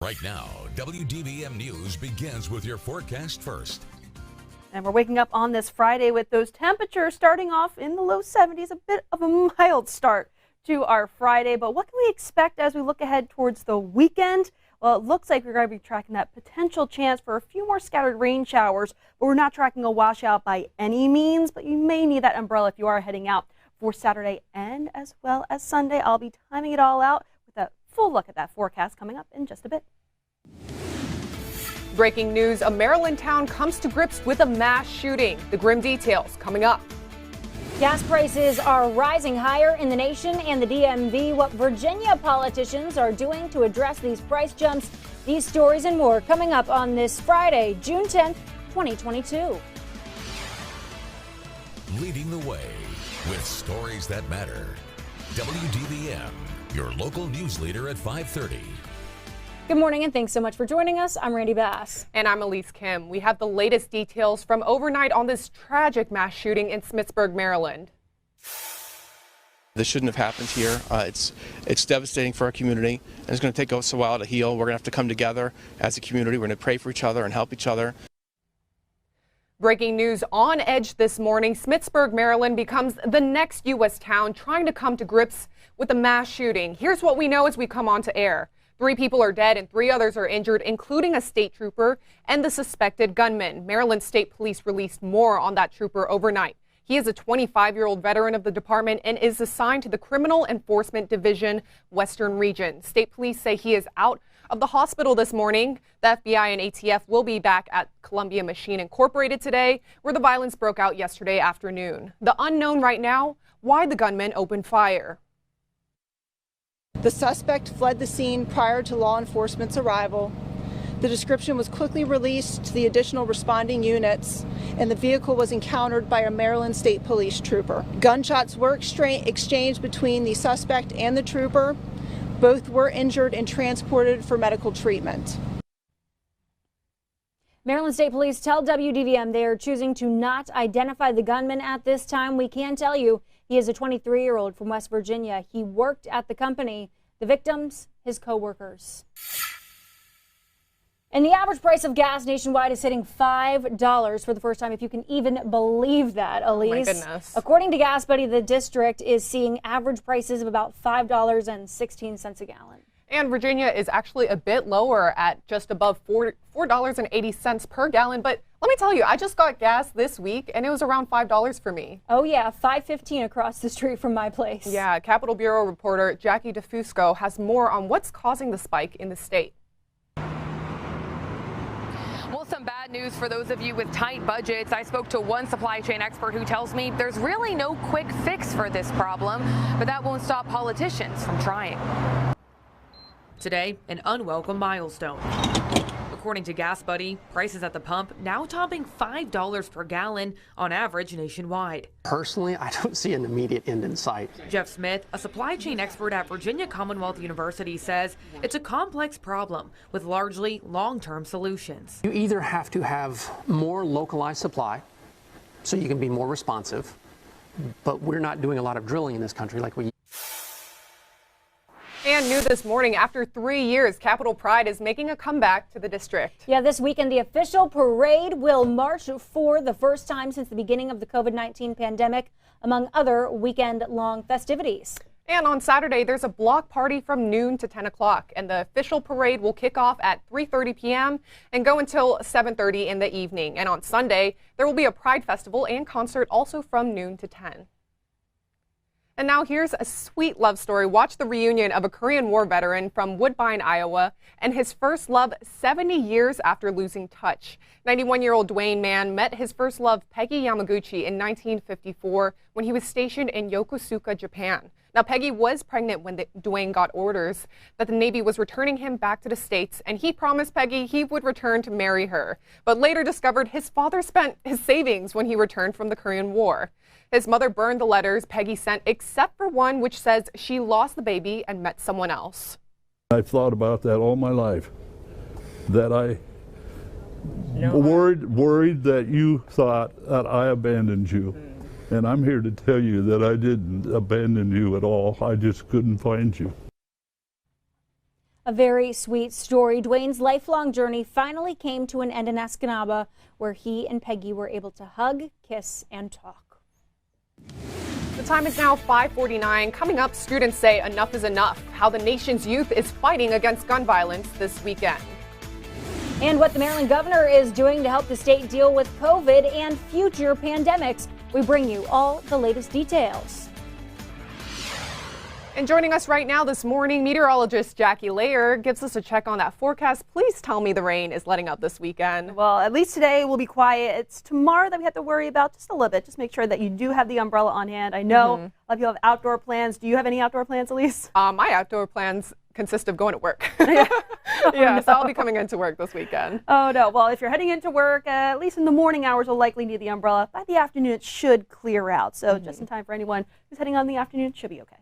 Right now, WDVM News begins with your forecast first. And we're waking up on this Friday with those temperatures starting off in the low 70s, a bit of a mild start to our Friday. But what can we expect as we look ahead towards the weekend? Well, it looks like we're going to be tracking that potential chance for a few more scattered rain showers, but we're not tracking a washout by any means, but you may need that umbrella if you are heading out for Saturday and as well as Sunday. I'll be timing it all out with a full look at that forecast coming up in just a bit. Breaking news, a Maryland town comes to grips with a mass shooting. The grim details coming up. Gas prices are rising higher in the nation and the DMV. What Virginia politicians are doing to address these price jumps. These stories and more coming up on this Friday, June 10th, 2022. Leading the way with stories that matter. WDVM, your local news leader at 5:30. Good morning and thanks so much for joining us. I'm Randy Bass. And I'm Elise Kim. We have the latest details from overnight on this tragic mass shooting in Smithsburg, Maryland. This shouldn't have happened here. It's devastating for our community, and it's going to take us a while to heal. We're going to have to come together as a community. We're going to pray for each other and help each other. Breaking news on edge this morning. Smithsburg, Maryland becomes the next U.S. town trying to come to grips with a mass shooting. Here's what we know as we come on to air. 3 people are dead and 3 others are injured, including a state trooper and the suspected gunman. Maryland State Police released more on that trooper overnight. He is a 25-year-old veteran of the department and is assigned to the Criminal Enforcement Division, Western Region. State police say he is out of the hospital this morning. The FBI and ATF will be back at Columbia Machine Incorporated today, where the violence broke out yesterday afternoon. The unknown right now, why the gunman opened fire. The suspect fled the scene prior to law enforcement's arrival. The description was quickly released to the additional responding units, and the vehicle was encountered by a Maryland State Police trooper. Gunshots were exchanged between the suspect and the trooper. Both were injured and transported for medical treatment. Maryland State Police tell WDVM they are choosing to not identify the gunman at this time. We can tell you he is a 23-year-old from West Virginia. He worked at the company. The victims, his co-workers. And the average price of gas nationwide is hitting $5 for the first time, if you can even believe that, Elise. Oh my goodness. According to Gas Buddy, the district is seeing average prices of about $5.16 a gallon. And Virginia is actually a bit lower at just above $4.80 per gallon. But let me tell you, I just got gas this week and it was around $5 for me. Oh yeah, $5.15 across the street from my place. Yeah, Capitol Bureau reporter Jackie DeFusco has more on what's causing the spike in the state. Well, some bad news for those of you with tight budgets. I spoke to one supply chain expert who tells me there's really no quick fix for this problem, but that won't stop politicians from trying. Today, an unwelcome milestone. According to Gas Buddy, prices at the pump now topping $5 per gallon on average nationwide. Personally, I don't see an immediate end in sight. Jeff Smith, a supply chain expert at Virginia Commonwealth University, says it's a complex problem with largely long-term solutions. You either have to have more localized supply so you can be more responsive, but we're not doing a lot of drilling in this country like we. And new this morning, after 3 years, Capitol Pride is making a comeback to the district. Yeah, this weekend the official parade will march for the first time since the beginning of the COVID-19 pandemic, among other weekend-long festivities. And on Saturday, there's a block party from noon to 10 o'clock, and the official parade will kick off at 3:30 p.m. and go until 7:30 in the evening. And on Sunday, there will be a Pride Festival and concert also from noon to 10. And now here's a sweet love story. Watch the reunion of a Korean War veteran from Woodbine, Iowa, and his first love 70 years after losing touch. 91-year-old Dwayne Mann met his first love, Peggy Yamaguchi, in 1954 when he was stationed in Yokosuka, Japan. Now, Peggy was pregnant when Dwayne got orders that the Navy was returning him back to the States, and he promised Peggy he would return to marry her, but later discovered his father spent his savings when he returned from the Korean War. His mother burned the letters Peggy sent, except for one which says she lost the baby and met someone else. I've thought about that all my life, that I worried that you thought that I abandoned you. And I'm here to tell you that I didn't abandon you at all. I just couldn't find you. A very sweet story. Dwayne's lifelong journey finally came to an end in Escanaba, where he and Peggy were able to hug, kiss, and talk. The time is now 5:49. Coming up, students say enough is enough. How the nation's youth is fighting against gun violence this weekend. And what the Maryland governor is doing to help the state deal with COVID and future pandemics. We bring you all the latest details. And joining us right now this morning, meteorologist Jackie Layer gives us a check on that forecast. Please tell me the rain is letting up this weekend. Well, at least today will be quiet. It's tomorrow that we have to worry about just a little bit. Just make sure that you do have the umbrella on hand. I know a lot of people have outdoor plans. Do you have any outdoor plans, Elise? My outdoor plans consist of going to work. Yeah, so I'll be coming into work this weekend. Oh, no. Well, if you're heading into work, at least in the morning hours, you'll likely need the umbrella. By the afternoon, it should clear out. So just in time for anyone who's heading on in the afternoon, it should be okay.